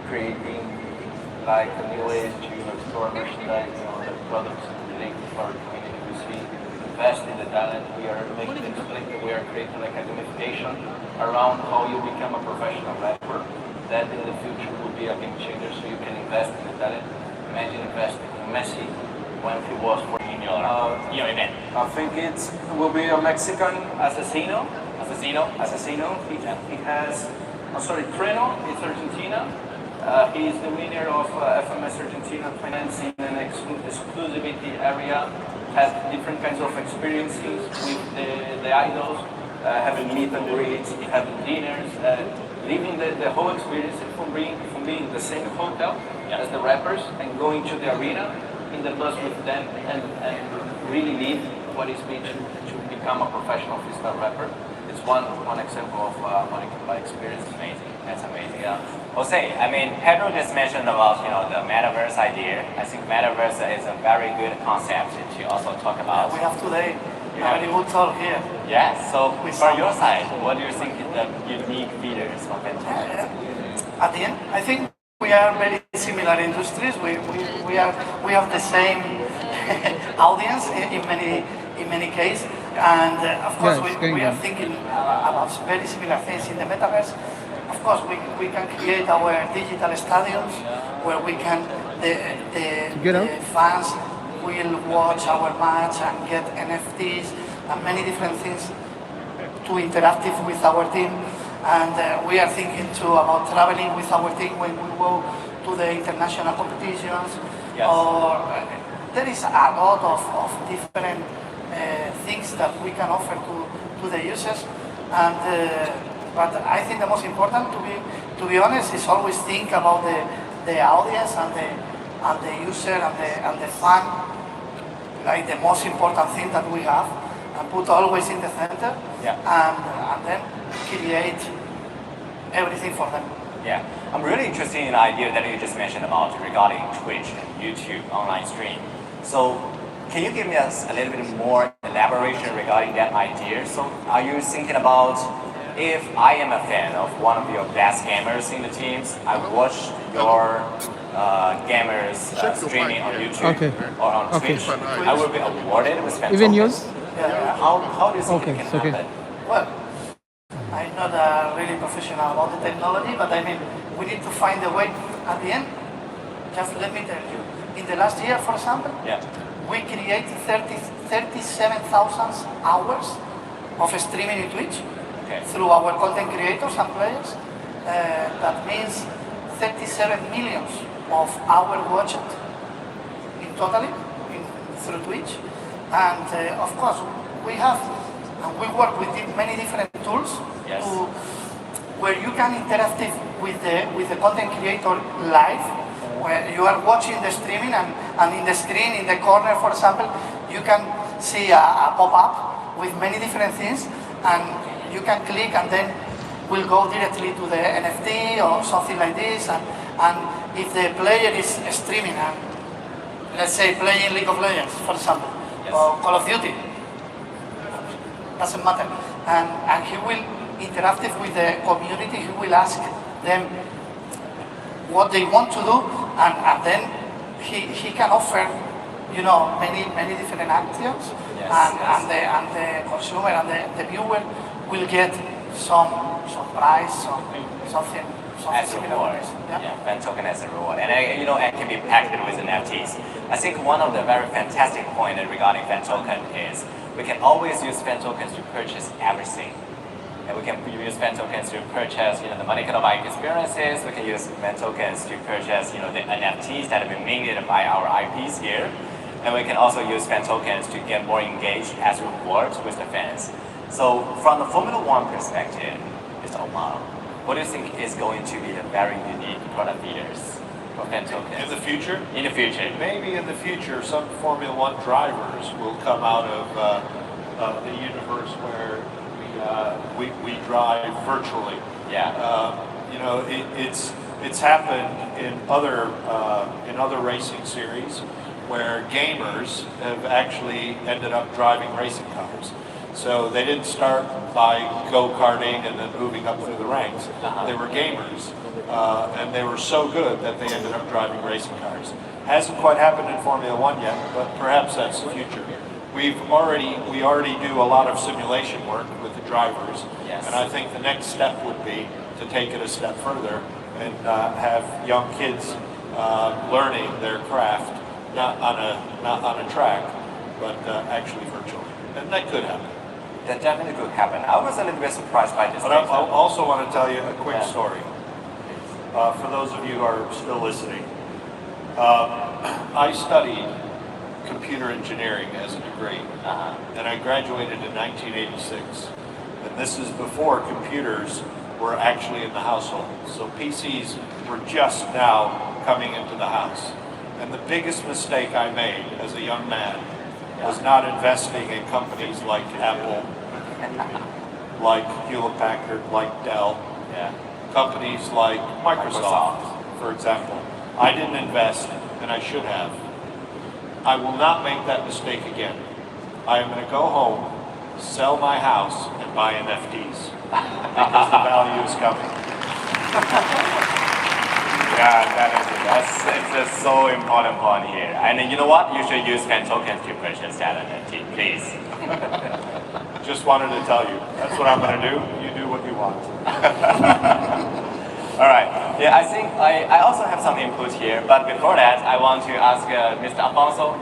creating like new ways to explore merchandising on the products related to our community. We see invest in the talent. We are making it split. We are creating like a gamification around how you become a professional rapper. That in the future will be a game changer. So you can invest in the talent. Imagine investing in Messi when he was in your event. I think it will be a Mexican assassino. He has, I'm sorry, Treno. It's Argentina. He is the winner of FMS Argentina Finance in an exclusivity area. Has different kinds of experiences with the idols, having meet and greets, having dinners, living the whole experience from being in the same hotel as the rappers and going to the arena in the bus with them and really live what it means to become a professional freestyle rapper. It's one example of what I can buy experience. Amazing. That's amazing. Yeah. Jose, I mean, Pedro just mentioned about the metaverse idea. I think metaverse is a very good concept to also talk about. We have today a very good talk here. Yeah. So from your side, what do you think is the unique features of Fentoken? At the end, I think we are very similar industries. We have the same audience in many cases. And of course, we are thinking about very similar things in the metaverse. Of course, we can create our digital stadiums where we can the fans will watch our match and get NFTs and many different things to interactive with our team. And we are thinking too about traveling with our team when we go to the international competitions. Yes. Or there is a lot of different things that we can offer to the users, and but I think the most important, to be honest, is always think about the audience and the user and the fan, like the most important thing that we have, and put always in the center, and then create everything for them. Yeah, I'm really interested in the idea that you just mentioned about regarding Twitch and YouTube online stream. So can you give us a little bit more elaboration regarding that idea? So are you thinking about, if I am a fan of one of your best gamers in the teams, I watch your gamers streaming on YouTube or on Twitch, I will be awarded with Fentoken. Even yours? How do you think it can happen? Well, I'm not really professional about the technology, but I mean, we need to find a way. At the end, just let me tell you, in the last year, for example, we created 37,000 hours of streaming in Twitch through our content creators and players. That means 37 millions of hours watched in totally through Twitch. And of course, we work with many different tools where you can interact with the content creator live, where you are watching the streaming and in the screen in the corner, for example, you can see a pop-up with many different things, and you can click and then will go directly to the NFT or something like this. And if the player is streaming and let's say playing League of Legends, for example, or Call of Duty, doesn't matter, and he will interact with the community. He will ask them what they want to do, and then he can offer, many different actions, and the consumer and the viewer will get some prize, something as a reward. Fentoken as a reward, and it can be packed with NFTs. I think one of the very fantastic points regarding Fentoken is we can always use Fentokens to purchase everything. And we can use Fentokens to purchase, the money kind of buying experiences. We can use Fentokens to purchase, the NFTs that have been minted by our IPs here. And we can also use Fentokens to get more engaged as rewards with the fans. So from the Formula One perspective, Mr. Omar, what do you think is going to be the very unique product features for Fentokens? In the future? In the future. Maybe in the future, some Formula One drivers will come out of the universe where we drive virtually. It's happened in other racing series where gamers have actually ended up driving racing cars. So they didn't start by go-karting and then moving up through the ranks. They were gamers and they were so good that they ended up driving racing cars. Hasn't quite happened in Formula One yet, but perhaps that's the future. We already do a lot of simulation work with the drivers, yes. and I think the next step would be to take it a step further and have young kids learning their craft, not on a track, but actually virtually, and that could happen. That definitely could happen. I was a little bit surprised by this. But I also want to tell you a quick story. For those of you who are still listening, I studied computer engineering as a degree, and I graduated in 1986. And this is before computers were actually in the household. So PCs were just now coming into the house. And the biggest mistake I made as a young man was not investing in companies like Apple, like Hewlett-Packard, like Dell, companies like Microsoft, for example. I didn't invest, and I should have. I will not make that mistake again. I am going to go home, sell my house, and buy NFTs, because the value is coming. It's a so important point here. And you know what? You should use fan tokens to purchase that NFT, please. Just wanted to tell you. That's what I'm going to do. You do what you want. All right. Yeah, I think I also have some input here, but before that, I want to ask Mr. Alfonso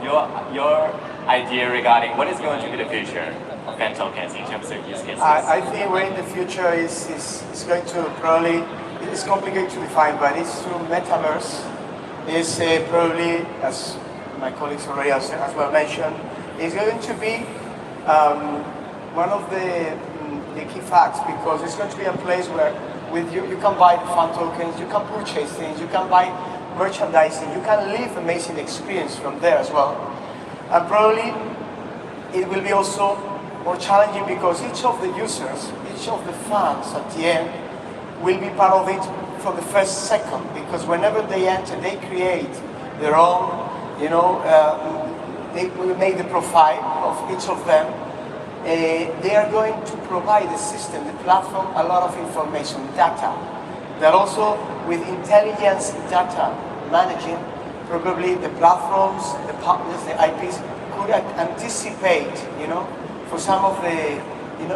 your idea regarding what is going to be the future of fan tokens in terms of use cases. I think way in the future is going to probably, it's complicated to define, but it's through metaverse. It's probably, as my colleagues already as well mentioned, is going to be one of the key facts, because it's going to be a place where you can buy the fan tokens, you can purchase things, you can buy merchandising, you can live amazing experience from there as well. And probably it will be also more challenging, because each of the users, each of the fans at the end will be part of it from the first second, because whenever they enter, they create their own, they will make the profile of each of them. They are going to provide the system, the platform, a lot of information, data. That also, with intelligence data managing, probably the platforms, the partners, the IPs could anticipate, for some of the,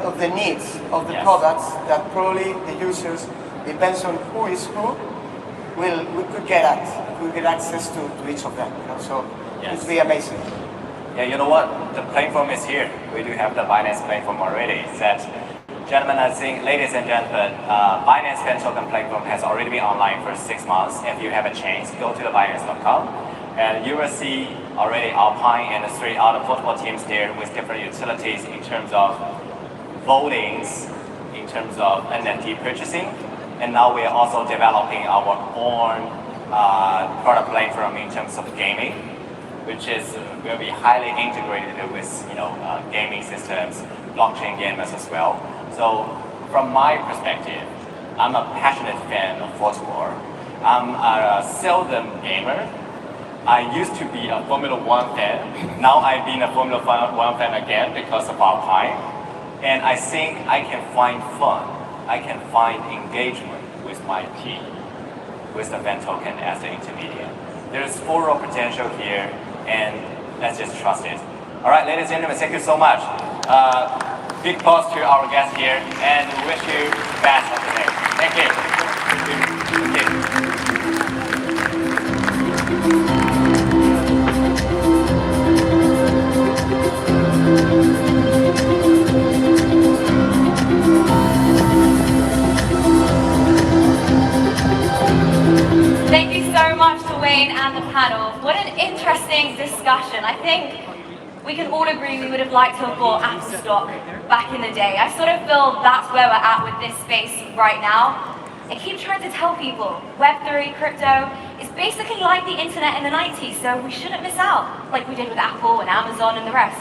of the needs of the products that probably the users, depends on who is who, we could get access to each of them. So it would be amazing. Yeah, you know what? The platform is here. We do have the Binance platform already. Gentlemen, I think, ladies and gentlemen, Binance Fan Token platform has already been online for 6 months. If you have a chance, go to the Binance.com, and you will see already Alpine and the 3 other football teams there with different utilities in terms of votings, in terms of NFT purchasing, and now we are also developing our own product platform in terms of gaming, which will be highly integrated with gaming systems, blockchain gamers as well. So from my perspective, I'm a passionate fan of football. I'm a seldom gamer. I used to be a Formula One fan. Now I've been a Formula One fan again because of Alpine. And I think I can find fun. I can find engagement with my team, with the fan token as the intermediate. There's full potential here, and let's just trust it. All right, ladies and gentlemen, thank you so much. Big applause to our guests here, and we wish you the best of the day. Thank you. Thank you so much to Wayne and the panel. What an interesting discussion. I think we can all agree we would have liked to have bought Apple stock back in the day. I sort of feel that's where we're at with this space right now. I keep trying to tell people Web3, crypto, is basically like the internet in the 90s, so we shouldn't miss out like we did with Apple and Amazon and the rest.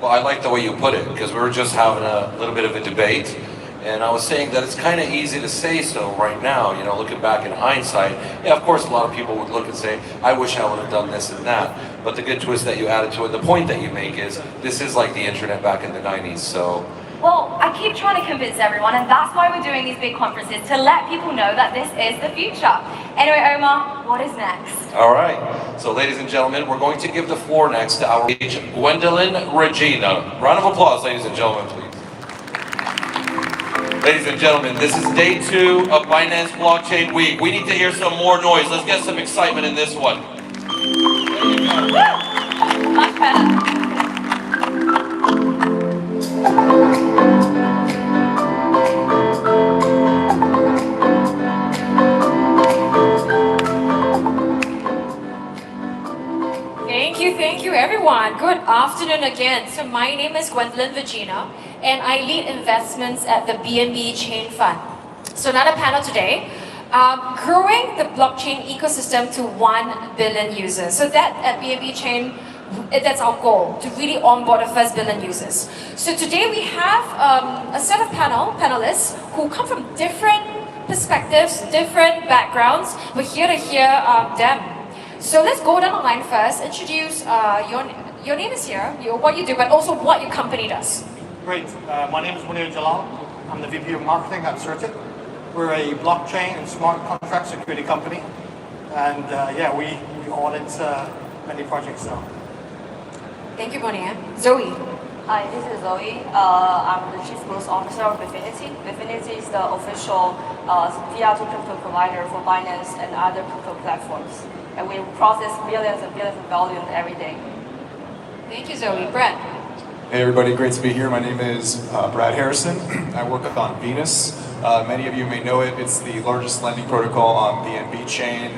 Well, I like the way you put it, because we were just having a little bit of a debate, and I was saying that it's kind of easy to say so right now, looking back in hindsight. Yeah, of course, a lot of people would look and say, I wish I would have done this and that. But the good twist that you added to it, the point that you make is, this is like the internet back in the 90s. So Well, I keep trying to convince everyone, and that's why we're doing these big conferences, to let people know that this is the future. Anyway, Omar, what is next? All right. So, ladies and gentlemen, we're going to give the floor next to our agent, Gwendolyn Regina. Round of applause, ladies and gentlemen, please. Ladies and gentlemen, this is day 2 of Binance Blockchain Week. We need to hear some more noise. Let's get some excitement in this one. Much better. Thank you everyone. Good afternoon again. So my name is Gwendolyn Regina and I lead investments at the BNB Chain Fund. So another panel today, growing the blockchain ecosystem to 1 billion users. So that at BNB Chain, that's our goal, to really onboard the first billion users. So today we have a set of panelists who come from different perspectives, different backgrounds. We're here to hear them. So let's go down the line first. Introduce your name is here, what you do, but also what your company does. Great. My name is Munir Jalal. I'm the VP of Marketing at Certic. We're a blockchain and smart contract security company. And yeah, we audit many projects now. Thank you, Munir. Zoe. Hi, this is Zoe. I'm the Chief Growth Officer of Bifinity. Bifinity is the official fiat crypto provider for Binance and other crypto platforms. And we process billions and billions of volume every day. Thank you, Zoe. Brett. Hey everybody, great to be here. My name is Brad Harrison. I work on Venus. Many of you may know it. It's the largest lending protocol on BNB chain,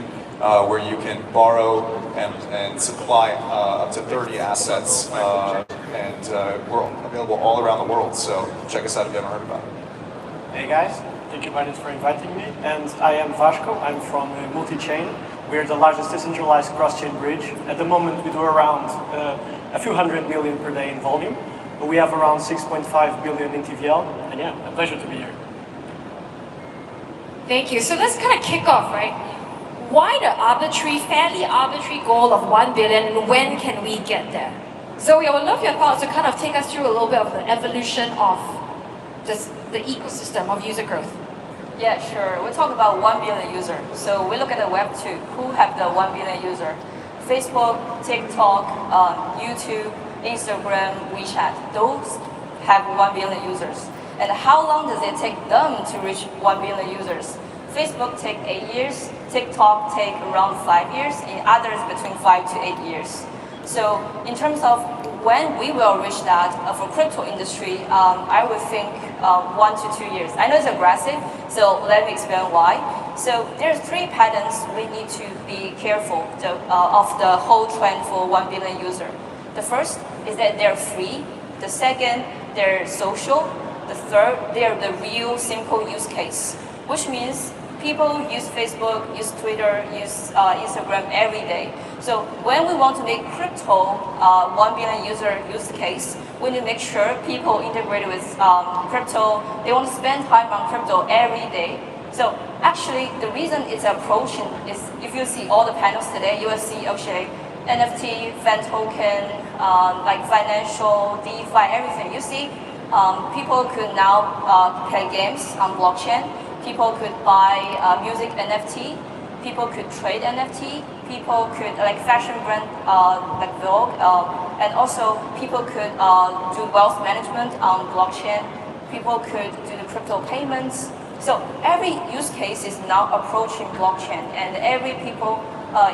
where you can borrow and supply up to 30 assets. And we're available all around the world, so check us out if you haven't heard about it. Hey guys, thank you Binance for inviting me. And I am Vasco, I'm from Multi-Chain. We're the largest decentralized cross-chain bridge. At the moment we do around a few hundred million per day in volume. But we have around 6.5 billion in TVL. And yeah, a pleasure to be here. Thank you. So let's kind of kick off, right? Why the fairly arbitrary goal of 1 billion, and when can we get there? Zoe, I would love your thoughts to kind of take us through a little bit of the evolution of just the ecosystem of user growth. Yeah, sure. We'll talk about 1 billion user. So we look at the Web 2. Who have the 1 billion user? Facebook, TikTok, YouTube, Instagram, WeChat. Those have 1 billion users. And how long does it take them to reach 1 billion users? Facebook take 8 years, TikTok take around 5 years, and others between 5 to 8 years. So in terms of when we will reach that for crypto industry, I would think 1 to 2 years. I know it's aggressive, so let me explain why. So there's 3 patterns we need to be careful of the whole trend for 1 billion user. The first is that they're free. The second, they're social. The third, they're the real simple use case, which means people use Facebook, use Twitter, use Instagram every day. So when we want to make crypto 1 billion user use case, we need to make sure people integrate with crypto. They want to spend time on crypto every day. So actually, the reason it's approaching is, if you see all the panels today, you will see actually NFT, fan token, like financial, DeFi, everything. You see, people could now play games on blockchain. People could buy music NFT. People could trade NFT. People could, like fashion brand like Vogue, and also people could do wealth management on blockchain. People could do the crypto payments. So every use case is now approaching blockchain, and every people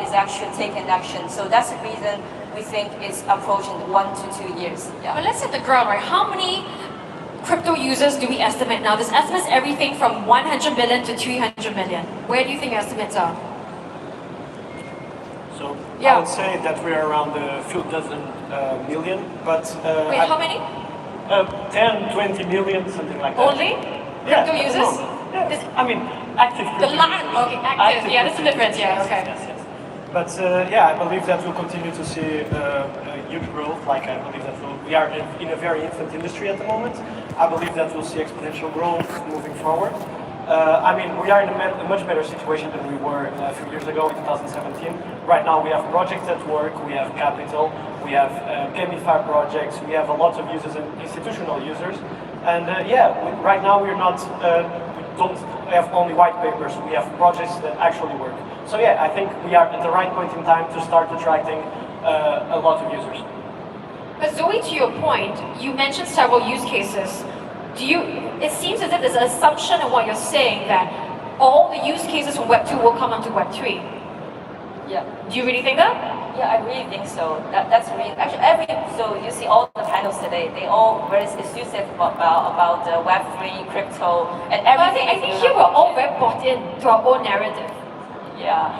is actually taking action. So that's the reason we think it's approaching 1 to 2 years. Yeah. But let's hit the ground, right? How many crypto users do we estimate now? This estimates everything from 100 million to 300 million. Where do you think estimates are? So yeah. I would say that we're around a few dozen million, but... Wait, how many? 10, 20 million, something like that. Only? Crypto users? Yeah. I mean, active crypto users. Okay, active. Yeah, that's the difference. Yeah, okay. Yes. But yeah, I believe that we'll continue to see huge growth. Like I believe that we are in a very infant industry at the moment. I believe that we'll see exponential growth moving forward. I mean, we are in a much better situation than we were a few years ago in 2017. Right now we have projects at work, we have capital, we have gamified projects, we have a lot of users and institutional users. And right now we don't have only white papers, we have projects that actually work. So yeah, I think we are at the right point in time to start attracting a lot of users. But Zoe, to your point, you mentioned several use cases. It seems as if there's an assumption in what you're saying that all the use cases from Web 2 will come onto Web 3. Yeah. Do you really think that? Yeah, I really think so. That's really actually so you see all the panels today, they all very exclusive about the Web3, crypto, and everything. I think here we're all very bought in to our own narrative. Yeah.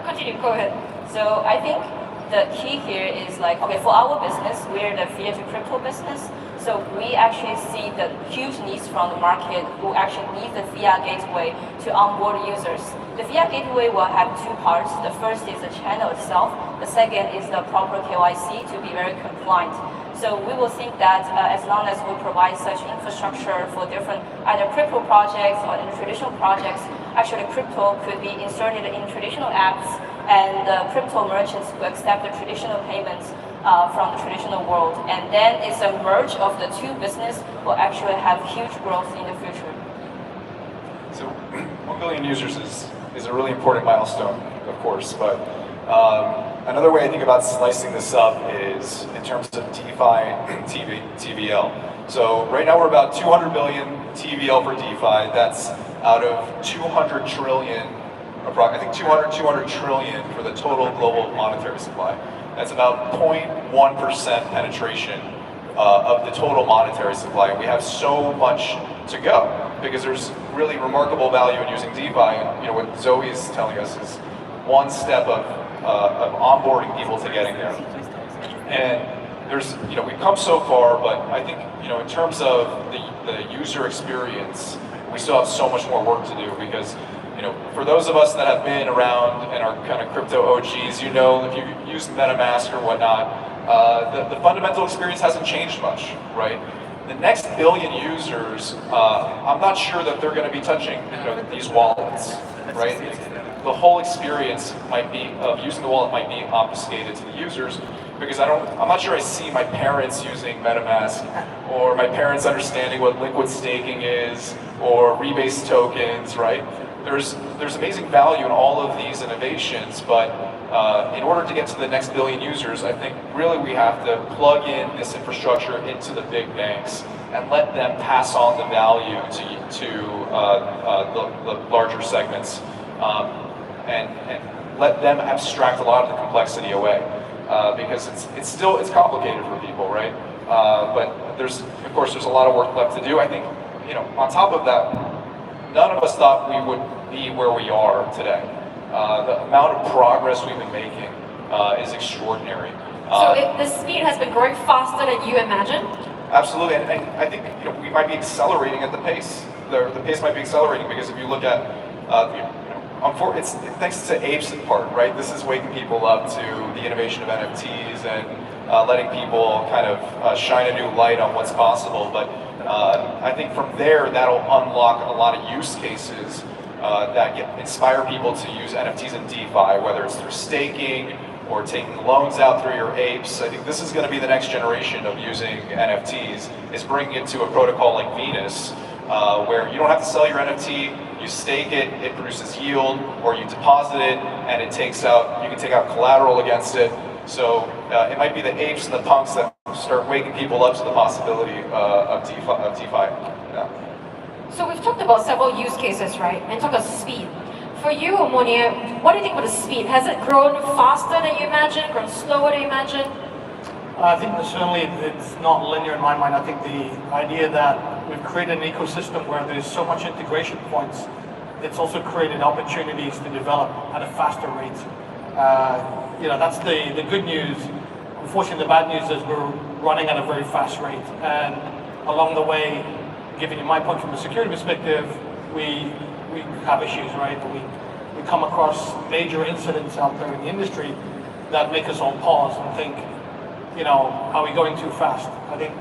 Continue. Go ahead. So I think the key here is like, okay, for our business, we're the fiat to crypto business. So we actually see the huge needs from the market who actually need the fiat gateway to onboard users. The fiat gateway will have two parts. The first is the channel itself. The second is the proper KYC to be very compliant. So we will think that as long as we provide such infrastructure for different either crypto projects or in traditional projects, actually crypto could be inserted in traditional apps and the crypto merchants who accept the traditional payments from the traditional world. And then it's a merge of the two business will actually have huge growth in the future. So 1 billion users is a really important milestone, of course, but another way I think about slicing this up is in terms of DeFi TVL. So right now we're about 200 billion TVL for DeFi. That's out of 200 trillion, I think 200 trillion for the total global monetary supply. That's about 0.1% penetration of the total monetary supply. And we have so much to go because there's really remarkable value in using DeFi. And what Zoe is telling us is one step of onboarding people to getting there. And there's, we've come so far, but I think, in terms of the user experience, we still have so much more work to do because, for those of us that have been around and are kind of crypto OGs, if you use MetaMask or whatnot, the fundamental experience hasn't changed much, right? The next billion users, I'm not sure that they're going to be touching these wallets, right? The whole experience of using the wallet might be obfuscated to the users because I'm not sure I see my parents using MetaMask or my parents understanding what liquid staking is or rebase tokens, right? There's amazing value in all of these innovations, but in order to get to the next billion users, I think really we have to plug in this infrastructure into the big banks and let them pass on the value to the larger segments and let them abstract a lot of the complexity away because it's complicated for people, right? But of course there's a lot of work left to do. I think on top of that, none of us thought we would be where we are today. The amount of progress we've been making is extraordinary. So the speed has been growing faster than you imagined? Absolutely, and I think we might be accelerating at the pace. The pace might be accelerating because if you look at, it's thanks to Apes in part, right? This is waking people up to the innovation of NFTs and letting people kind of shine a new light on what's possible. But I think from there, that'll unlock a lot of use cases that inspire people to use NFTs in DeFi, whether it's through staking or taking loans out through your apes. I think this is going to be the next generation of using NFTs, is bringing it to a protocol like Venus, where you don't have to sell your NFT, you stake it, it produces yield, or you deposit it, and you can take out collateral against it. So it might be the apes and the punks that start waking people up to the possibility of DeFi. Yeah. So we've talked about several use cases, right? And talked about speed. For you, Munir, what do you think about the speed? Has it grown faster than you imagined, grown slower than you imagined? I think that certainly it's not linear in my mind. I think the idea that we've created an ecosystem where there's so much integration points, it's also created opportunities to develop at a faster rate. That's the good news. Unfortunately, the bad news is we're running at a very fast rate. And along the way, giving you my point from a security perspective, we have issues, right? We come across major incidents out there in the industry that make us all pause and think, are we going too fast? I think,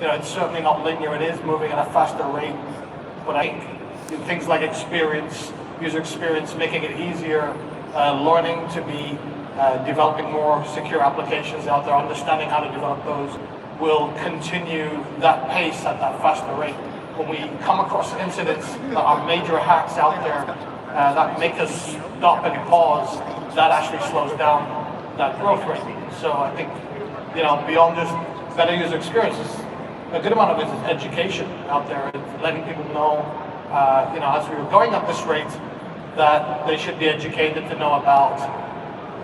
it's certainly not linear. It is moving at a faster rate. But I think things like user experience, making it easier, learning to be developing more secure applications out there, understanding how to develop those, will continue that pace at that faster rate. When we come across incidents that are major hacks out there that make us stop and pause, that actually slows down that growth rate. So I think, beyond just better user experiences, a good amount of it is education out there. It's letting people know, as we were going at this rate, that they should be educated to know about,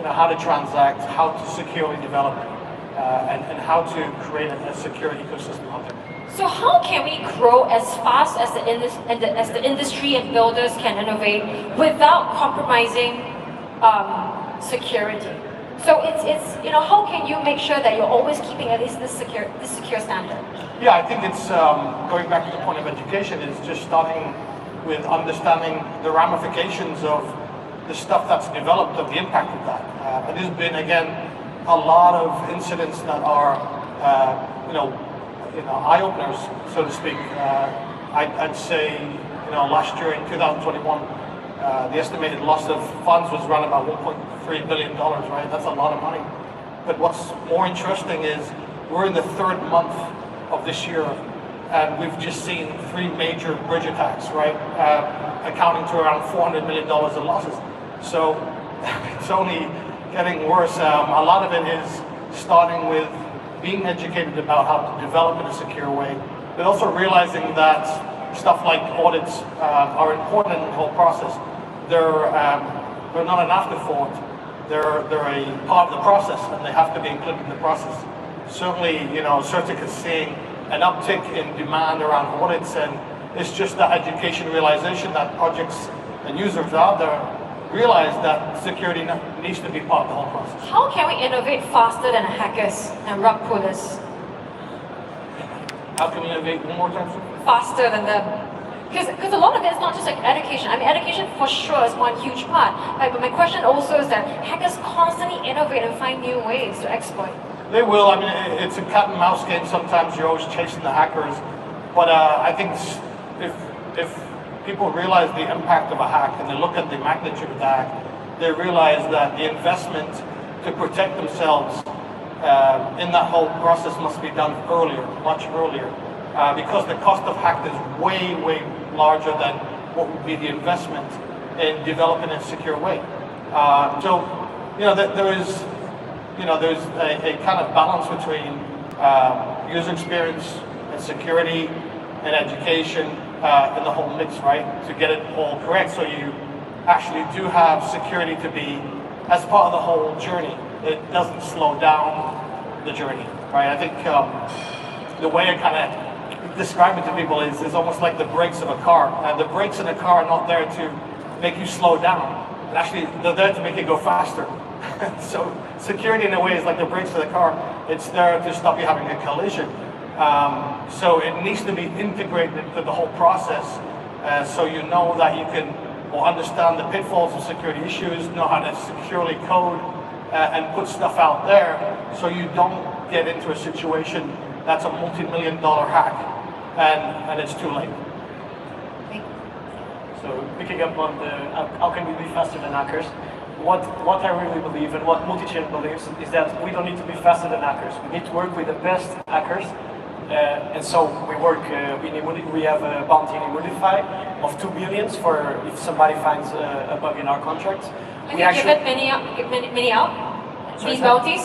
how to transact, how to securely develop, and how to create a secure ecosystem out there. So how can we grow as fast as the industry and builders can innovate without compromising security? So it's how can you make sure that you're always keeping at least this secure standard? Yeah, I think it's going back to the point of education is just starting with understanding the ramifications of the stuff that's developed, of the impact of that. And there's been again a lot of incidents that are eye openers, so to speak. I'd say last year in 2021. The estimated loss of funds was around about $1.3 billion, right? That's a lot of money. But what's more interesting is we're in the third month of this year, and we've just seen 3 major bridge attacks, right? Accounting to around $400 million in losses. So it's only getting worse. A lot of it is starting with being educated about how to develop in a secure way, but also realizing that stuff like audits are important in the whole process. They're not an afterthought. They're a part of the process, and they have to be included in the process. Certainly, Certic is seeing an uptick in demand around audits, and it's just that education realization that projects and users out there realize that security needs to be part of the whole process. How can we innovate faster than hackers and rug pullers? How can we innovate one more time? Faster than them. Because a lot of it is not just like education. I mean, education for sure is one huge part. Right? But my question also is that hackers constantly innovate and find new ways to exploit. They will. I mean, it's a cat and mouse game. Sometimes you're always chasing the hackers. But I think if people realize the impact of a hack and they look at the magnitude of the hack, they realize that the investment to protect themselves in that whole process must be done earlier, much earlier. Because the cost of hack is way, way larger than what would be the investment in developing a secure way. There's a kind of balance between user experience and security and education in the whole mix, right? To get it all correct, so you actually do have security to be as part of the whole journey. It doesn't slow down the journey, right? I think the way I kind of describe it to people is almost like the brakes of a car. The brakes in a car are not there to make you slow down. And actually, they're there to make you go faster. So security in a way is like the brakes of the car. It's there to stop you having a collision. So it needs to be integrated into the whole process, so you know that you can understand the pitfalls of security issues, know how to securely code and put stuff out there, so you don't get into a situation that's a multi-million-dollar hack and it's too late. So picking up on the how can we be faster than hackers? What I really believe and what Multichain believes is that we don't need to be faster than hackers. We need to work with the best hackers. And so we work, we have a bounty in Immodify of 2 billion for if somebody finds a bug in our contract. Have you given many out? These bounties?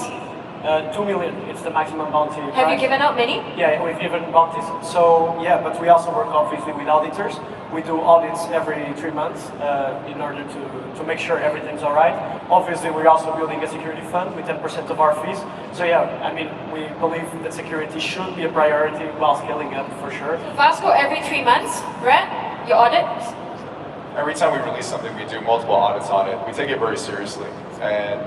2 million, it's the maximum bounty. Have you given out many? Yeah, we've given bounties. So yeah, but we also work obviously with auditors. We do audits every 3 months in order to make sure everything's all right. Obviously, we're also building a security fund with 10% of our fees. So yeah, I mean, we believe that security should be a priority while scaling up for sure. Vasco, every 3 months, Brett, your audit? Every time we release something, we do multiple audits on it. We take it very seriously. And,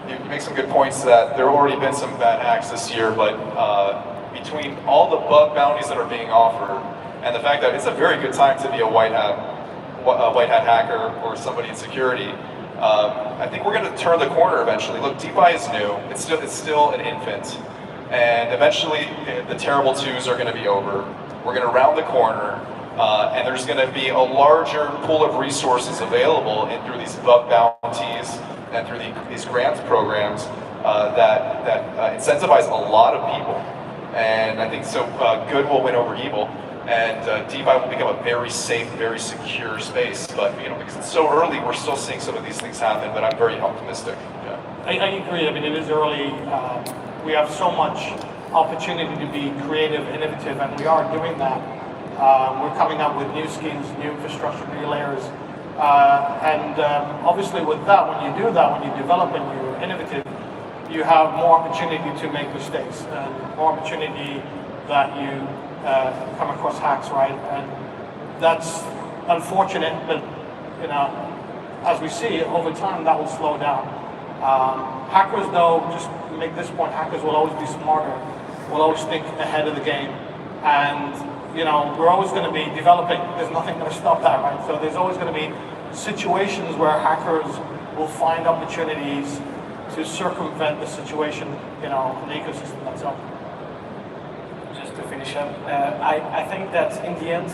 you make some good points that there have already been some bad hacks this year, but between all the bug bounties that are being offered and the fact that it's a very good time to be a white hat hacker or somebody in security, I think we're going to turn the corner eventually. Look, DeFi is new. It's still an infant. And eventually, the terrible twos are going to be over. We're going to round the corner. And there's going to be a larger pool of resources available through these bug bounties and through these grants programs that incentivize a lot of people. And I think so good will win over evil, and DeFi will become a very safe, very secure space. But because it's so early, we're still seeing some of these things happen, but I'm very optimistic. Yeah. I agree. I mean, it is early. We have so much opportunity to be creative, innovative, and we are doing that. We're coming up with new schemes, new infrastructure, new layers. Obviously with that, when you do that, when you develop and you're innovative, you have more opportunity to make mistakes and more opportunity that you come across hacks, right? And that's unfortunate, but as we see, over time that will slow down. Hackers, though, just to make this point, hackers will always be smarter, will always think ahead of the game, and we're always going to be developing. There's nothing going to stop that, right? So there's always going to be situations where hackers will find opportunities to circumvent the situation, in the ecosystem that's up. Just to finish up, I think that in the end,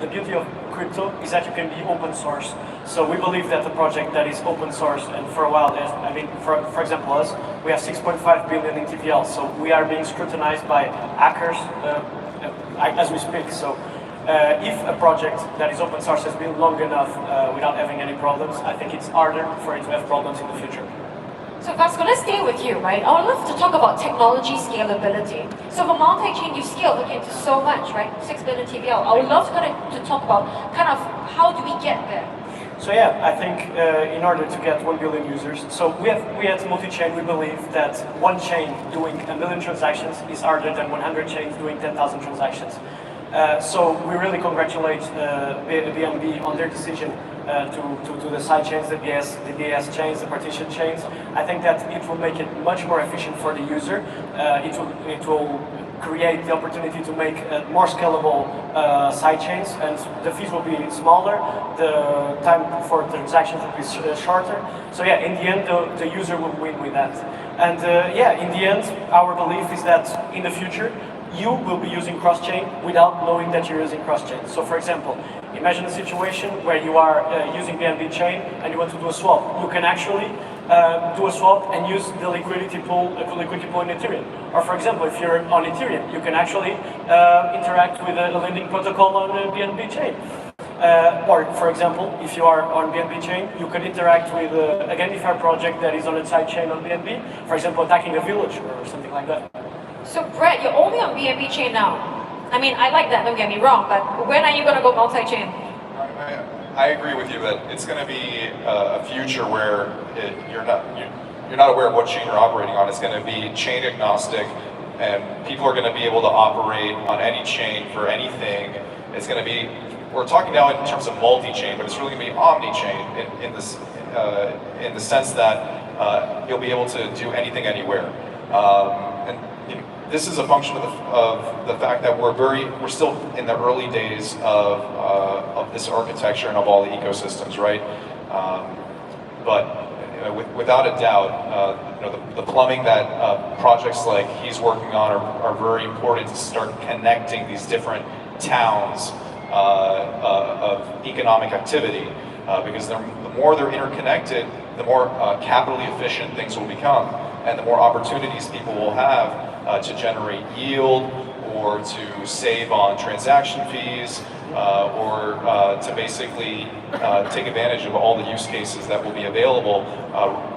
the beauty of crypto is that you can be open source. So we believe that the project that is open source, and for a while, for example, us, we have 6.5 billion in TVL, so we are being scrutinized by hackers as we speak. So if a project that is open source has been long enough without having any problems, I think it's harder for it to have problems in the future. So Vasco, let's stay with you, right? I would love to talk about technology scalability. So for multi-chain, you scale into so much, right? 6 billion TVL. I would love to talk about kind of how do we get there? So yeah, I think in order to get 1 billion users, so we at multi-chain, we believe that one chain doing 1 million transactions is harder than 100 chains doing 10,000 transactions. So we really congratulate BNB on their decision to do the side chains, the BS chains, the partition chains. I think that it will make it much more efficient for the user. It will create the opportunity to make more scalable side chains, and the fees will be smaller, the time for transactions will be shorter. So yeah, in the end, the user will win with that. And in the end, our belief is that in the future, you will be using cross-chain without knowing that you're using cross-chain. So for example, imagine a situation where you are using BNB chain and you want to do a swap. You can actually do a swap and use the liquidity pool in Ethereum. Or for example, if you're on Ethereum, you can actually interact with a lending protocol on the BNB chain. Or for example, if you are on BNB chain, you can interact with a Gamify project that is on a side chain on BNB, for example, attacking a village or something like that. So Brett, you're only on BNB chain now. I mean, I like that, don't get me wrong, but when are you going to go multi-chain? I agree with you that it's going to be a future where you're not aware of what chain you're operating on. It's going to be chain agnostic, and people are going to be able to operate on any chain for anything. It's going to be, we're talking now in terms of multi-chain, but it's really going to be omni-chain in the sense that you'll be able to do anything anywhere. This is a function of the fact that we're still in the early days of this architecture and of all the ecosystems, right? But without a doubt, the plumbing that projects like he's working on are very important to start connecting these different towns of economic activity, because the more they're interconnected, the more capitally efficient things will become, and the more opportunities people will have to generate yield, or to save on transaction fees, or to basically take advantage of all the use cases that will be available,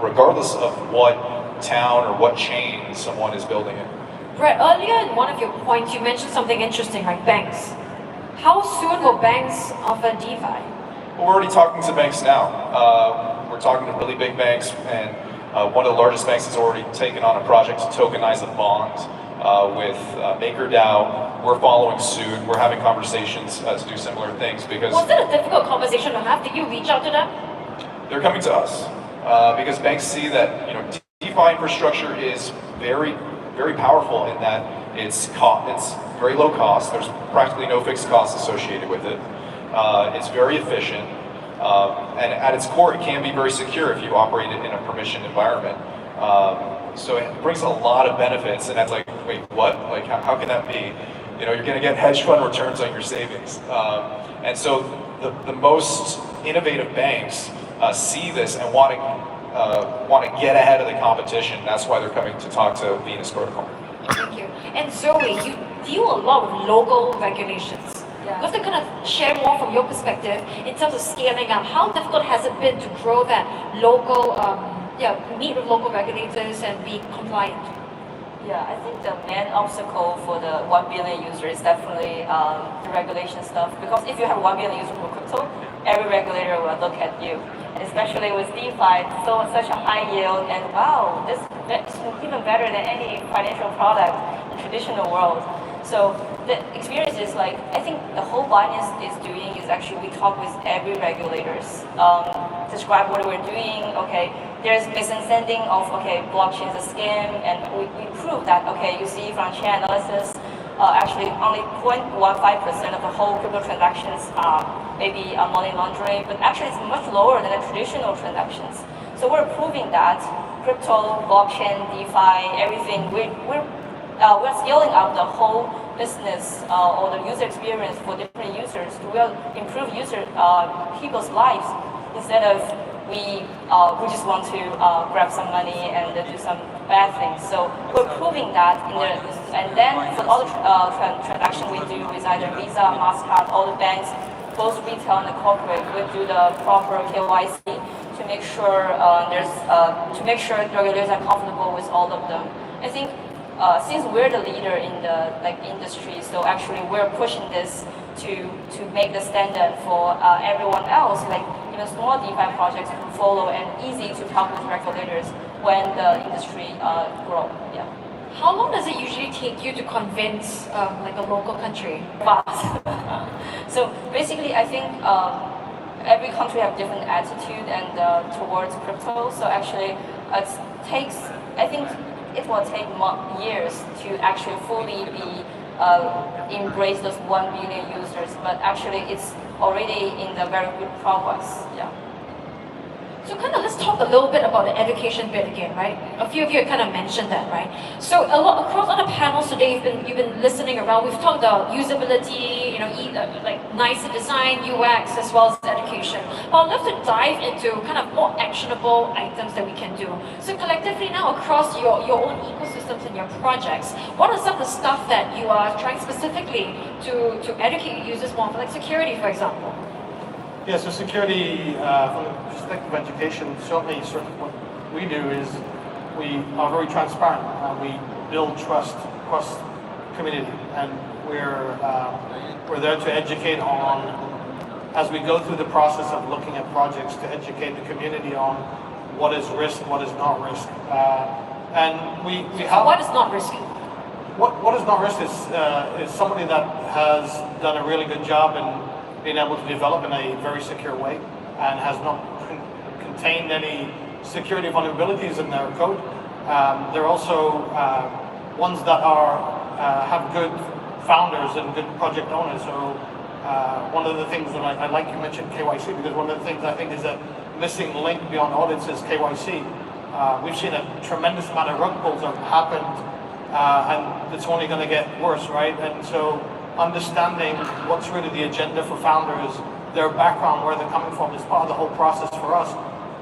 regardless of what town or what chain someone is building in. Brett, earlier in one of your points, you mentioned something interesting, like banks. How soon will banks offer DeFi? Well, we're already talking to banks now. We're talking to really big banks, and one of the largest banks has already taken on a project to tokenize a bond with MakerDAO. We're following suit. We're having conversations to do similar things because... Was it a difficult conversation to have? Did you reach out to them? They're coming to us because banks see that DeFi infrastructure is very, very powerful in that it's very low cost. There's practically no fixed costs associated with it. It's very efficient. And at its core, it can be very secure if you operate it in a permissioned environment. So it brings a lot of benefits, and that's like, wait, what? Like, how can that be? You're going to get hedge fund returns on your savings. And so the most innovative banks see this and want to want to get ahead of the competition. That's why they're coming to talk to Venus Protocol. Thank you. And Zoe, you deal a lot with local regulations. Yeah. Love to kind of share more from your perspective in terms of scaling up. How difficult has it been to grow that local, meet with local regulators and be compliant? Yeah, I think the main obstacle for the 1 billion user is definitely the regulation stuff. Because if you have 1 billion users for crypto, every regulator will look at you. And especially with DeFi, so such a high yield, and wow, this is even better than any financial product in the traditional world. So the experience is like, I think the whole Binance is doing is actually we talk with every regulators, describe what we're doing, okay, there's misunderstanding of, okay, blockchain is a scam, and we prove that, okay, you see from chain analysis, actually only 0.15% of the whole crypto transactions are maybe money laundering, but actually it's much lower than the traditional transactions. So we're proving that crypto, blockchain, DeFi, everything, we're scaling up the whole business or the user experience for different users to will improve people's lives instead of we just want to grab some money and do some bad things. So we're proving that and then for all the transactions we do with either Visa, MasterCard, all the banks, both retail and the corporate, we do the proper KYC to make sure regulators are comfortable with all of them. I think since we're the leader in the industry, so actually we're pushing this to make the standard for everyone else, like even small DeFi projects to follow and easy to talk with regulators when the industry grow. Yeah. How long does it usually take you to convince like a local country? Fast. So basically, I think every country have different attitude and towards crypto. So actually, I think it will take years to actually fully be embrace those 1 billion users, but actually it's already in the very good progress. Yeah. So kind of let's talk a little bit about the education bit again, right? A few of you kind of mentioned that, right? So a lot across on the panels today, you've been listening around. We've talked about usability, like nicer design, UX, as well as education. But I'd love to dive into kind of more actionable items that we can do. So collectively now across your own ecosystems and your projects, what are some of the stuff that you are trying specifically to educate users more, like security, for example? Yeah, so security, from the perspective of education, certainly what we do is we are very transparent. We build trust across community, and we're there to educate on, as we go through the process of looking at projects, to educate the community on what is risk, what is not risk. And we have... What is not risk? What is not risk is somebody that has done a really good job in being able to develop in a very secure way and has not contained any security vulnerabilities in their code. They're also ones that have good founders and good project owners. So one of the things that I like you mentioned KYC, because one of the things I think is a missing link beyond audits is KYC. We've seen a tremendous amount of rug pulls have happened, and it's only going to get worse, right? And so understanding what's really the agenda for founders, their background, where they're coming from, is part of the whole process for us.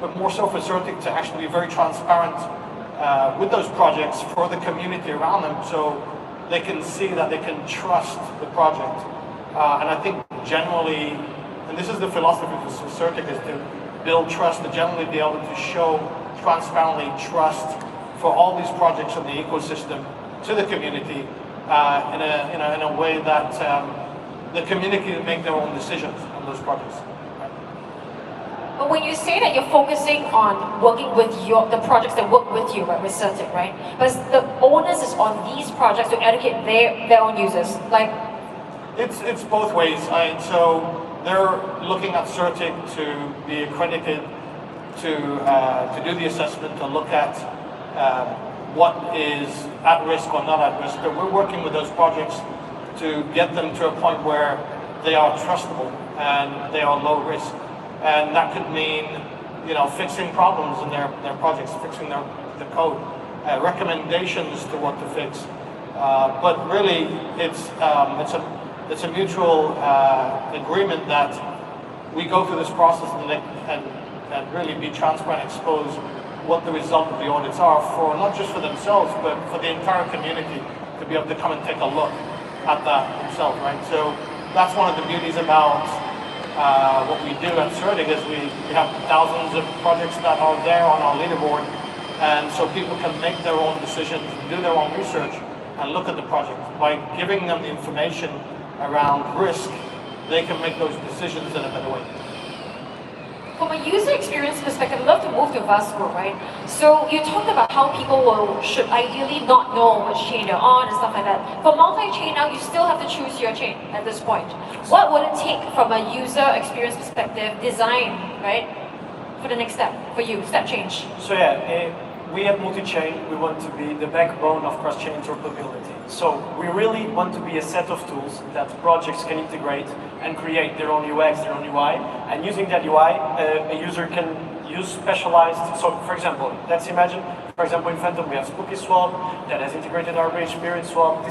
But more so for Certic to actually be very transparent with those projects for the community around them, so they can see that they can trust the project. And I think generally, and this is the philosophy for Certic, is to build trust, to generally be able to show transparently trust for all these projects in the ecosystem to the community. In a way that the community can make their own decisions on those projects. But when you say that you're focusing on working with the projects that work with you, right, with Certic, right? But the onus is on these projects to educate their own users. Like, it's both ways. So they're looking at Certic to be accredited to do the assessment, to look at what is at risk or not at risk, but we're working with those projects to get them to a point where they are trustable and they are low risk. And that could mean, fixing problems in their projects, fixing the code, recommendations to what to fix. But really, it's a mutual agreement that we go through this process and and really be transparent, expose what the result of the audits are for not just for themselves, but for the entire community to be able to come and take a look at that themselves, right? So that's one of the beauties about what we do at Certic is we have thousands of projects that are there on our leaderboard, and so people can make their own decisions, do their own research, and look at the project. By giving them the information around risk, they can make those decisions in a better way. From a user experience perspective, I'd love to move to Vasco, right? So you talked about how people should ideally not know which chain they're on and stuff like that. For multi-chain now, you still have to choose your chain at this point. What would it take from a user experience perspective, design, right? For the next step, for you, step change. So yeah, we at Multi-Chain, we want to be the backbone of cross-chain interoperability. So we really want to be a set of tools that projects can integrate and create their own UX, their own UI. And using that UI, a user can use specialized, so for example, let's imagine, for example, in Phantom we have Spooky Swap that has integrated our Rage Spirit Swap.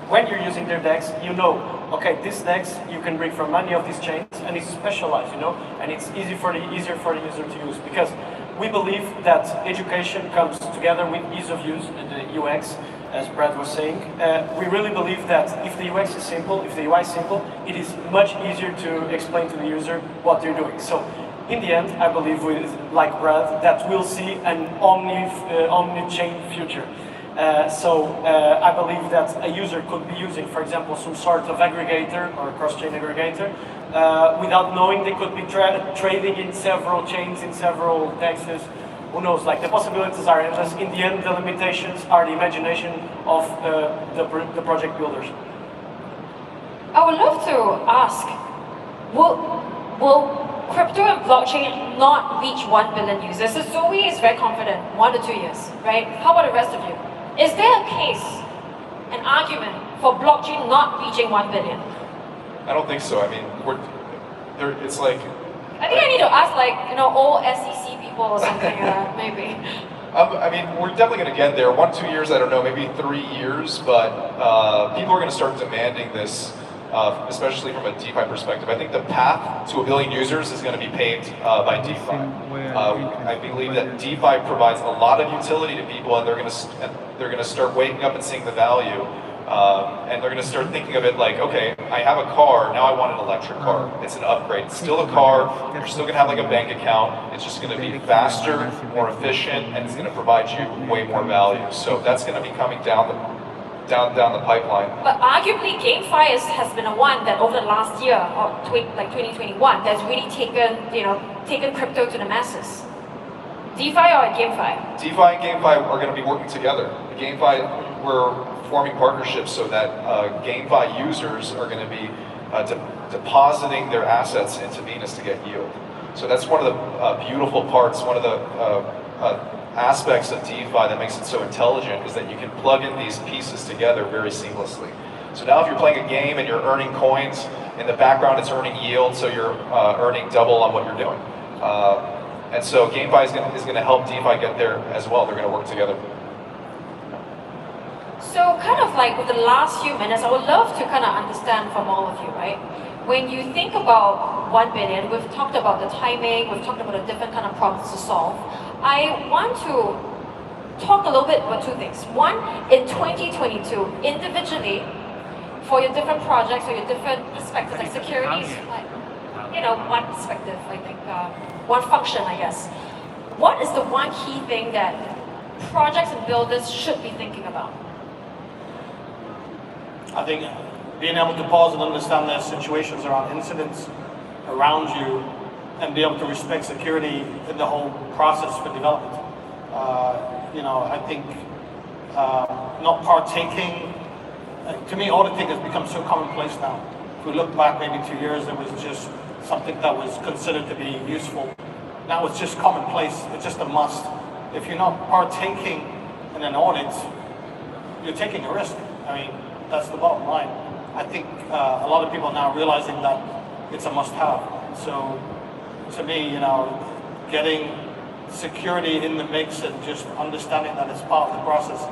When you're using their DEX, you know, okay, this DEX you can bring from many of these chains and it's specialized, you know, and it's easier for the user to use, because we believe that education comes together with ease of use and the UX, as Brad was saying. We really believe that if the UX is simple, if the UI is simple, it is much easier to explain to the user what they're doing. So in the end, I believe like Brad, that we'll see an omni-chain future. I believe that a user could be using, for example, some sort of aggregator or cross-chain aggregator. Without knowing, they could be trading in several chains, in several DEXs. Who knows? Like, the possibilities are endless. In the end, the limitations are the imagination of the project builders. I would love to ask, will crypto and blockchain not reach 1 billion users? So Zoe is very confident, 1 to 2 years, right? How about the rest of you? Is there a case, an argument for blockchain not reaching 1 billion? I don't think so. I mean, it's like... I think I need to ask, like, you know, old SEC people or something, maybe. I mean, we're definitely going to get there. 1 to 2 years, I don't know, maybe 3 years, but people are going to start demanding this, especially from a DeFi perspective. I think the path to 1 billion users is going to be paved by DeFi. I believe that DeFi provides a lot of utility to people, and they're going to start waking up and seeing the value. And they're going to start thinking of it like, okay, I have a car, now I want an electric car. It's an upgrade. It's still a car, you're still going to have like a bank account. It's just going to be faster, more efficient, and it's going to provide you way more value. So that's going to be coming down the pipeline. But arguably, GameFi has been a one that over the last year, or like 2021, that's really taken crypto to the masses. DeFi or GameFi? DeFi and GameFi are going to be working together. GameFi, we're forming partnerships so that GameFi users are going to be depositing their assets into Venus to get yield. So that's one of the beautiful parts, one of the aspects of DeFi that makes it so intelligent, is that you can plug in these pieces together very seamlessly. So now if you're playing a game and you're earning coins, in the background it's earning yield, so you're earning double on what you're doing. And so GameFi is going to help DeFi get there as well. They're going to work together. So kind of like with the last few minutes, I would love to kind of understand from all of you, right? When you think about 1 billion, we've talked about the timing, we've talked about the different kind of problems to solve. I want to talk a little bit about 2 things. One, in 2022, individually, for your different projects or your different perspectives, like securities, like, you know, one perspective, I think, one function, I guess. What is the one key thing that projects and builders should be thinking about? I think being able to pause and understand their situations around incidents around you and be able to respect security in the whole process for development. You know, I think not partaking, to me auditing has become so commonplace now. If we look back maybe 2 years, it was just something that was considered to be useful. Now it's just commonplace, it's just a must. If you're not partaking in an audit, you're taking a risk. I mean, that's the bottom line. I think a lot of people are now realizing that it's a must-have. So, to me, you know, getting security in the mix and just understanding that it's part of the process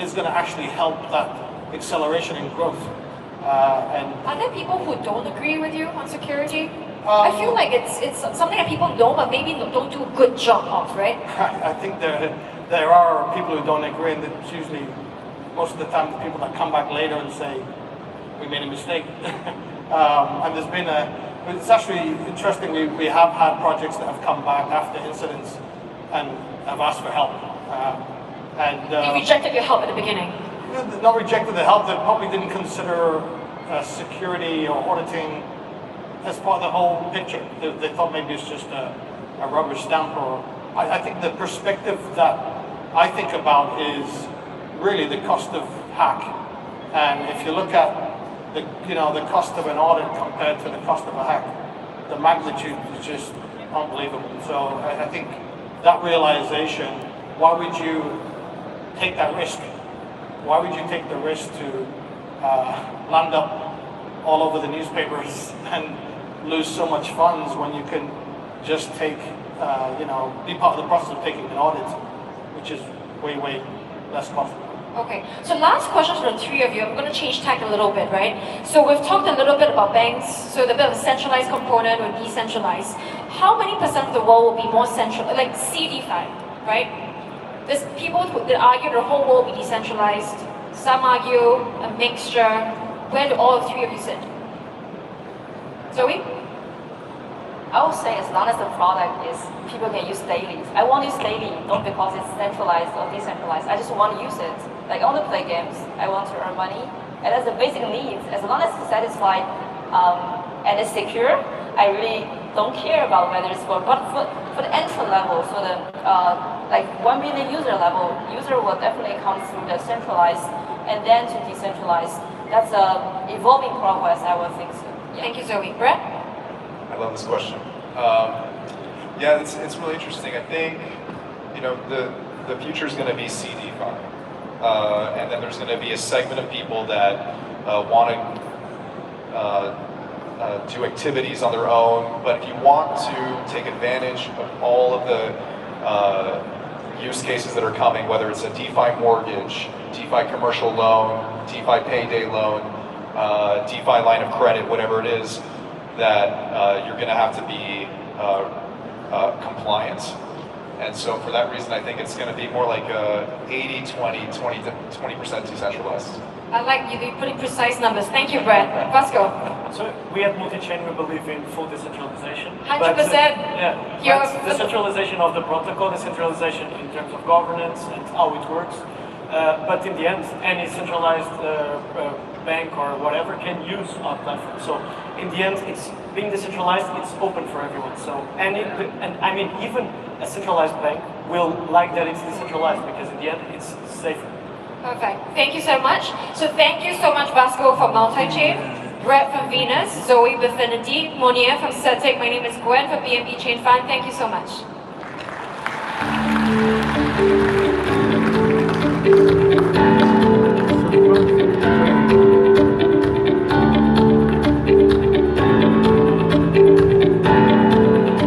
is going to actually help that acceleration in growth. Are there people who don't agree with you on security? I feel like it's something that people know, but maybe don't do a good job of, right? I think there are people who don't agree, and it's usually most of the time the people that come back later and say, we made a mistake. And there's been it's actually interesting, we have had projects that have come back after incidents and have asked for help. They rejected your help at the beginning. Not rejected the help, they probably didn't consider security or auditing as part of the whole picture. They thought maybe it's just a rubber stamp. Or I think the perspective that I think about is really the cost of hack. And if you look at the cost of an audit compared to the cost of a hack, the magnitude is just unbelievable. So I think that realization, why would you take that risk? Why would you take the risk to land up all over the newspapers and lose so much funds when you can just take, be part of the process of taking an audit, which is way, way less costly. Okay, so last question for the three of you. I'm going to change tack a little bit, right? So we've talked a little bit about banks, so the bit of a centralized component or decentralized. How many percent of the world will be more central, like CDFI, right? There's people that argue the whole world will be decentralized. Some argue a mixture. Where do all three of you sit? Zoe? I would say as long as the product is people can use daily. I want to use daily, not because it's centralized or decentralized. I just want to use it. Like I want to play games, I want to earn money, and that's the basic needs. As long as it's satisfied and it's secure, I really don't care about whether it's for. But for the entry level, for the like 1 billion user level, user will definitely come through the centralized and then to decentralized. That's a evolving progress, I would think so. Yeah. Thank you, Zoe. Brett? I love this question. Yeah, it's really interesting. I think, the future is going to be CDFI. And then there's going to be a segment of people that want to do activities on their own. But if you want to take advantage of all of the use cases that are coming, whether it's a DeFi mortgage, DeFi commercial loan, DeFi payday loan, DeFi line of credit, whatever it is, that you're going to have to be compliant. And so for that reason, I think it's going to be more like 80-20, 20% decentralized. I like you putting precise numbers. Thank you, Brett. Vasco? So we at Multichain, we believe in full decentralization. 100%. Yeah, decentralization of the protocol, decentralization in terms of governance and how it works. But in the end, any centralized bank or whatever can use our platform. So in the end, it's being decentralized, it's open for everyone. So and I mean, even a centralized bank will like that it's decentralized because in the end, it's safer. Perfect. Thank you so much. So thank you so much, Vasco from Multichain, Brett from Venus, Zoe with Affinity, Monier from Cetic. My name is Gwen from BNB Chain Fund. Thank you so much.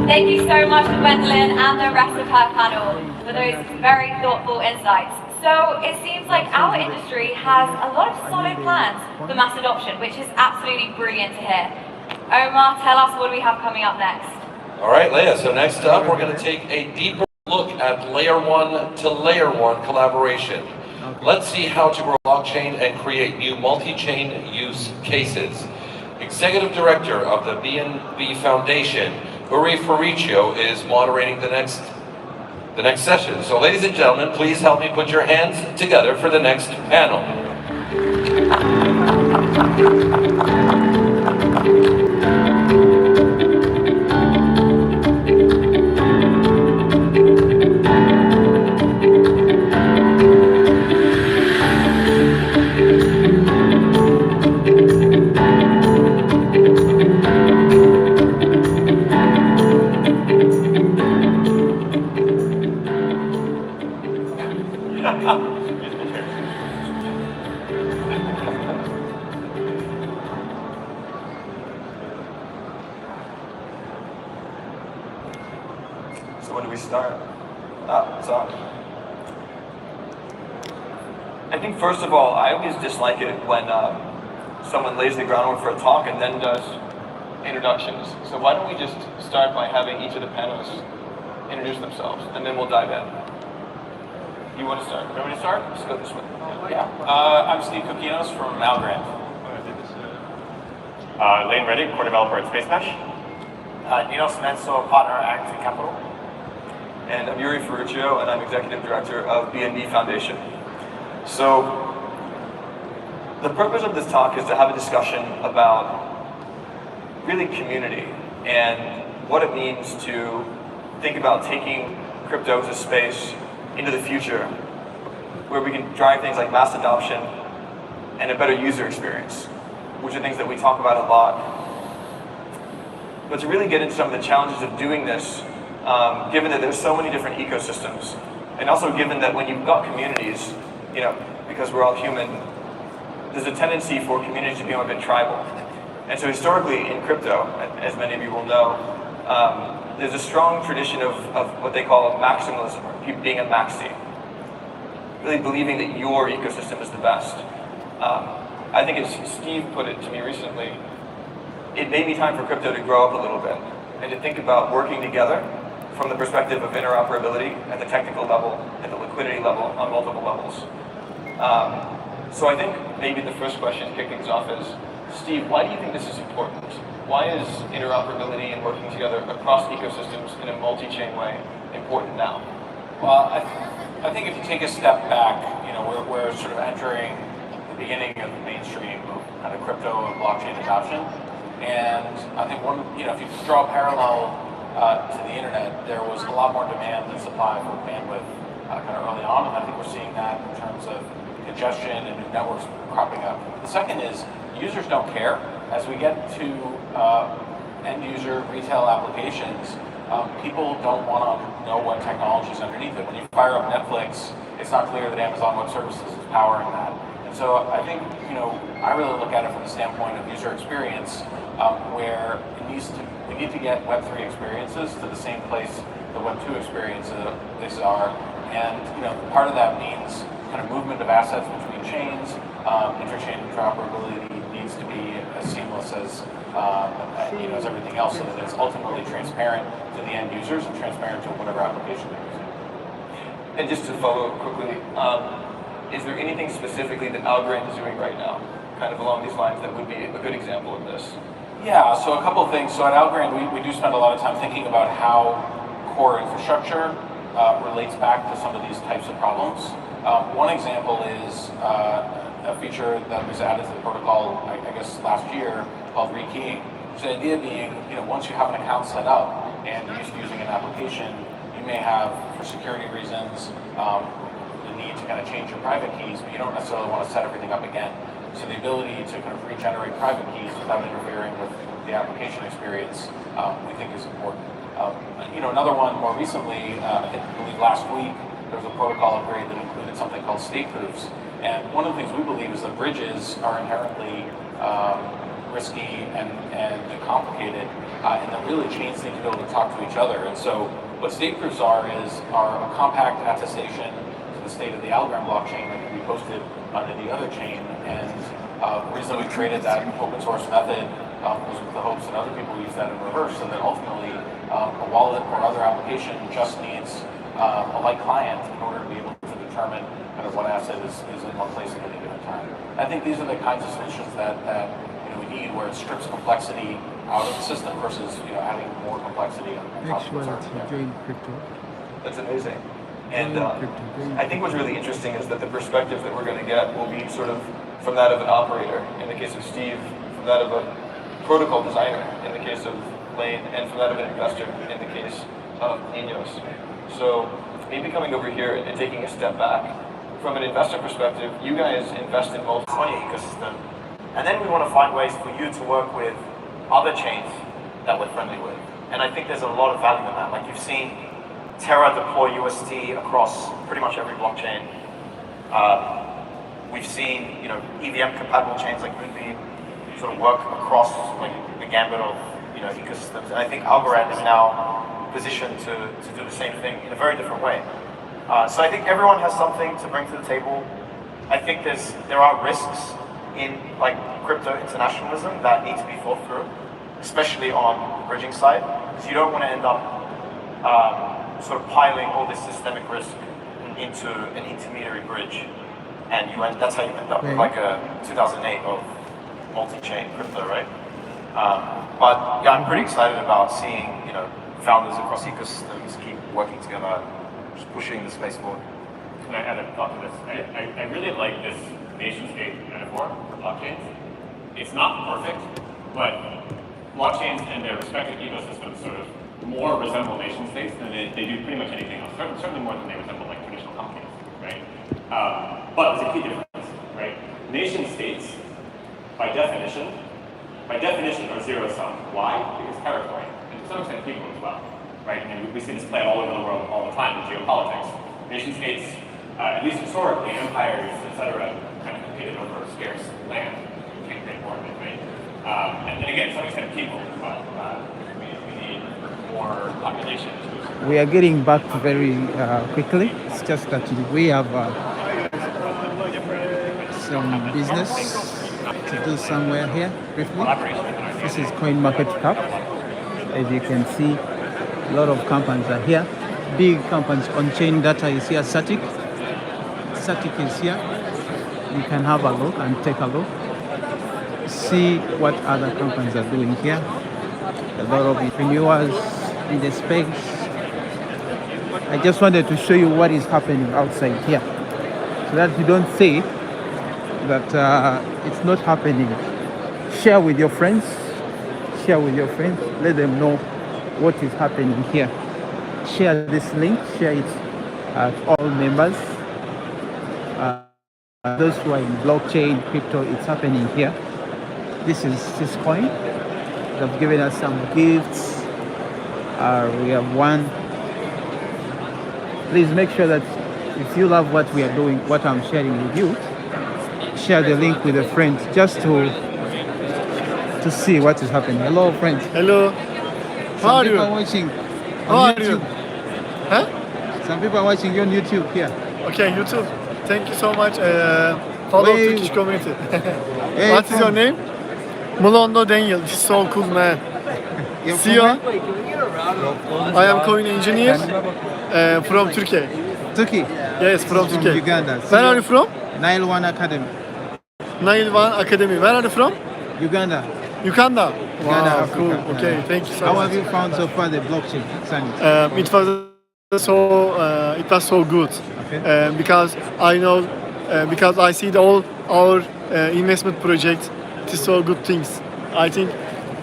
Thank you so much to Gwendolyn and the rest of her panel for those very thoughtful insights. So it seems like our industry has a lot of solid plans for mass adoption, which is absolutely brilliant to hear. Omar, tell us what we have coming up next. All right, Leah, so next up we're going to take a deeper look at layer 1 to layer 1 collaboration. Let's see how to grow blockchain and create new multi-chain use cases. Executive Director of the BNB Foundation, Uri Faricio, is moderating the next session. So ladies and gentlemen, please help me put your hands together for the next panel. So when do we start? So I think first of all, I always dislike it when someone lays the groundwork for a talk and then does introductions. So why don't we just start by having each of the panelists introduce themselves, and then we'll dive in. You want to start? You want me to start? Let's go this way. Yeah. I'm Steve Kokinos from Algorand. Lane Reddick, core developer at Space Mesh. Nino Senenso, partner at Active Capital. And I'm Yuri Ferruccio, and I'm executive director of BNB Foundation. So, the purpose of this talk is to have a discussion about really community and what it means to think about taking crypto as a space into the future where we can drive things like mass adoption and a better user experience, which are things that we talk about a lot. But to really get into some of the challenges of doing this, given that there's so many different ecosystems, and also given that when you've got communities, you know, because we're all human, there's a tendency for communities to become a bit tribal. And so historically in crypto, as many of you will know, there's a strong tradition of what they call maximalism, or being a maxi. Really believing that your ecosystem is the best. I think as Steve put it to me recently, it may be time for crypto to grow up a little bit and to think about working together from the perspective of interoperability at the technical level, at the liquidity level, on multiple levels. So I think maybe the first question to kick things off is, Steve, why do you think this is important? Why is interoperability and working together across ecosystems in a multi-chain way important now? Well, I think if you take a step back, you know, we're sort of entering the beginning of the mainstream of kind of crypto and blockchain adoption. And I think if you draw a parallel to the internet, there was a lot more demand than supply for bandwidth kind of early on, and I think we're seeing that in terms of congestion and new networks cropping up. The second is users don't care. As we get to end user retail applications, people don't want to know what technology is underneath it. When you fire up Netflix, it's not clear that Amazon Web Services is powering that. And so I think, you know, I really look at it from the standpoint of user experience, where we need to get Web3 experiences to the same place the Web2 experiences are. And, you know, part of that means kind of movement of assets between chains, interchain interoperability needs to be as seamless as as everything else, so that it's ultimately transparent to the end users and transparent to whatever application they're using. And just to follow up quickly, is there anything specifically that Algorand is doing right now, kind of along these lines, that would be a good example of this? Yeah, so a couple of things. So at Algorand, we do spend a lot of time thinking about how core infrastructure relates back to some of these types of problems. One example is a feature that was added to the protocol, I guess last year, called rekeying. So the idea being, you know, once you have an account set up and you're used to using an application, you may have, for security reasons, the need to kind of change your private keys, but you don't necessarily want to set everything up again. So the ability to kind of regenerate private keys without interfering with the application experience, we think is important. You know, another one more recently, I believe last week, there was a protocol upgrade that included something called state proofs. And one of the things we believe is that bridges are inherently risky and complicated, and that really chains need to be able to talk to each other. And so what state proofs are a compact attestation to the state of the Algorand blockchain that can be posted on any other chain. And the reason we created that open source method was with the hopes that other people use that in reverse, so that ultimately a wallet or other application just needs a light client in order to be able to determine kind of what asset is in one place at any given time. I think these are the kinds of solutions that we need, where it strips complexity out of the system versus adding more complexity on top of what's already there. That's amazing. And I think what's really interesting is that the perspective that we're going to get will be sort of from that of an operator, in the case of Steve, from that of a protocol designer, in the case of Lane, and from that of an investor, in the case of Ninos. So maybe coming over here and taking a step back, from an investor perspective, you guys invest in multiple ecosystem, and then we want to find ways for you to work with other chains that we're friendly with. And I think there's a lot of value in that. Like you've seen Terra deploy UST across pretty much every blockchain. We've seen EVM compatible chains like Moonbeam sort of work across like the gambit of ecosystems. And I think Algorand is now positioned to do the same thing in a very different way. So I think everyone has something to bring to the table. I think there are risks in like crypto internationalism that need to be thought through. especially on the bridging side, because you don't want to end up sort of piling all this systemic risk into an intermediary bridge, and that's how you end up with like a 2008 of multi-chain crypto, right? But yeah, I'm pretty excited about seeing founders across ecosystems keep working together, just pushing the space forward. Can I add a thought to this? I really like this nation-state metaphor for blockchains. It's not perfect, but blockchains and their respective ecosystems sort of more resemble nation-states than they do pretty much anything else. Certainly more than they resemble like traditional companies, right? But there's a key difference, right? Nation-states, by definition, are zero-sum. Why? Because territory, and to some extent people as well, right? I mean, we see this play out all over the world all the time in geopolitics. Nation-states, at least historically, empires, etc., kind of competed over scarce land. You can't create more of it, right? And again, to some extent people as well. We need more population. We are getting back very quickly. It's just that we have some business to do somewhere here briefly. This is CoinMarketCap. As you can see, a lot of companies are here. Big companies. On-chain data is here. Static is here. You can have a look and take a look. See what other companies are doing here. A lot of entrepreneurs in the space. I just wanted to show you what is happening outside here, so that you don't say that it's not happening. Share with your friends. Let them know what is happening here. Share this link. Share it to all members. Those who are in blockchain, crypto, it's happening here. This is Syscoin. They've given us some gifts. We have one. Please make sure that if you love what we are doing, what I'm sharing with you, share the link with a friend just to see what is happening. Hello, friends. Hello. How are you? Some people are watching How on are you? YouTube. Huh? Some people are watching you on YouTube here. Okay, YouTube. Thank you so much. Follow Wait. Turkish community. Hey, What is your name? Mulondo Daniel. This is so cool, man. You're See from you. I am coin engineer from Turkey. Turkey? Yes, from From Turkey. Uganda. Where are you from? Nile One Academy. Nile One Academy. Where are you from? Uganda. Uganda. Wow, Uganda, cool. Africa. Okay, thank you so How much. have you found so far the blockchain, Sunny? It was so good because I know because I see all our investment projects. It is so good things. I think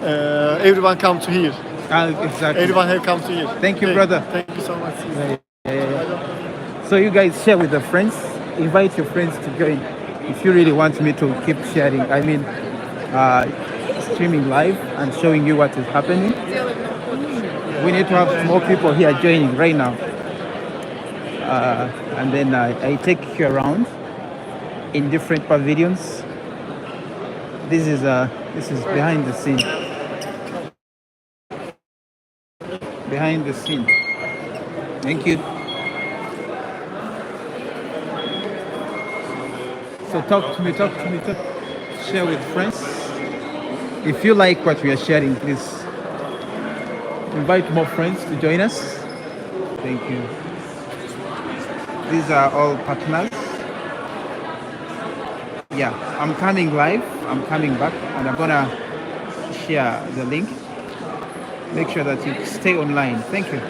everyone come to here. Exactly. Everyone have come to here. Thank you, Okay, brother. Thank you so much. So you guys share with the friends. Invite your friends to join. If you really want me to keep sharing, I mean, streaming live and showing you what is happening. We need to have more people here joining right now. And then I take you around in different pavilions. This is behind the scene. Behind the scene. Thank you. So talk to me. Share with friends. If you like what we are sharing, please invite more friends to join us. Thank you. These are all partners. Yeah, I'm coming live. I'm coming back, and I'm gonna share the link. Make sure that you stay online. Thank you.